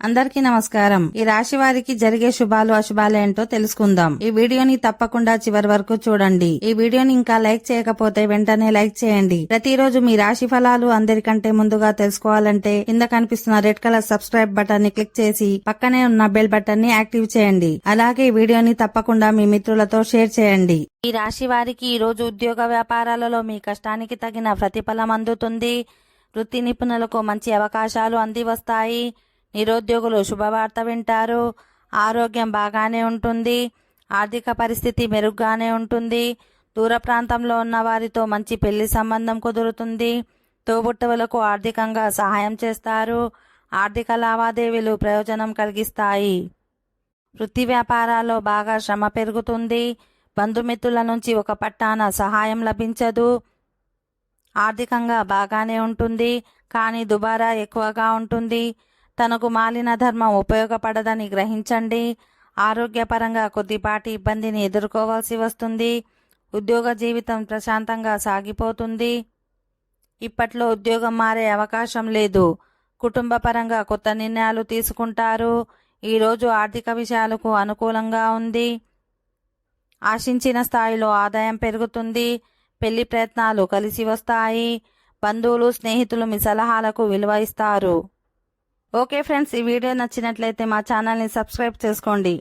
అందరికీ నమస్కారం. ఈ రాశి వారికి జరిగే శుభాలు అశుభాలు ఏంటో తెలుసుకుందాం. ఈ వీడియోని తప్పకుండా చివరి వరకు చూడండి. ఈ వీడియోని ఇంకా లైక్ చేయకపోతే వెంటనే లైక్ చేయండి. ప్రతిరోజు మీ రాశి ఫలాలు అందరికంటే ముందుగా తెలుసుకోవాలంటే కింద కనిపిస్తున్న రెడ్ కలర్ సబ్స్క్రైబ్ బటన్ ని క్లిక్ చేసి పక్కనే ఉన్న బెల్ బటన్ ని యాక్టివ్ చేయండి. అలాగే ఈ వీడియోని తప్పకుండా మీ మిత్రులతో షేర్ చేయండి. ఈ రాశి వారికి ఈ రోజు ఉద్యోగ వ్యాపారాలలో మీ కష్టానికి తగిన ప్రతిఫలం అందుతుంది. వృత్తి నిపుణులకు మంచి అవకాశాలు అంది వస్తాయి. నిరుద్యోగులు శుభవార్త వింటారు. ఆరోగ్యం బాగానే ఉంటుంది. ఆర్థిక పరిస్థితి మెరుగ్గానే ఉంటుంది. దూర ప్రాంతంలో ఉన్న వారితో మంచి పెళ్లి సంబంధం కుదురుతుంది. తోబుట్టువులకు ఆర్థికంగా సహాయం చేస్తారు. ఆర్థిక లావాదేవీలు ప్రయోజనం కలిగిస్తాయి. వృత్తి వ్యాపారాల్లో బాగా శ్రమ పెరుగుతుంది. బంధుమిత్రుల నుంచి ఒక పట్టాన సహాయం లభించదు. ఆర్థికంగా బాగానే ఉంటుంది, కానీ దుబారా ఎక్కువగా ఉంటుంది. తనకు మాలిన ధర్మం ఉపయోగపడదని గ్రహించండి. ఆరోగ్యపరంగా కొద్దిపాటి ఇబ్బందిని ఎదుర్కోవాల్సి వస్తుంది. ఉద్యోగ జీవితం ప్రశాంతంగా సాగిపోతుంది. ఇప్పట్లో ఉద్యోగం మారే అవకాశం లేదు. కుటుంబపరంగా కొత్త నిర్ణయాలు తీసుకుంటారు. ఈరోజు ఆర్థిక విషయాలకు అనుకూలంగా ఉంది. ఆశించిన స్థాయిలో ఆదాయం పెరుగుతుంది. పెళ్లి ప్రయత్నాలు కలిసి వస్తాయి. బంధువులు స్నేహితులు మీ సలహాలకు విలువ ఇస్తారు. ఓకే ఫ్రెండ్స్, ఈ వీడియో నచ్చినట్లయితే మా ఛానల్ని సబ్స్క్రైబ్ చేసుకోండి.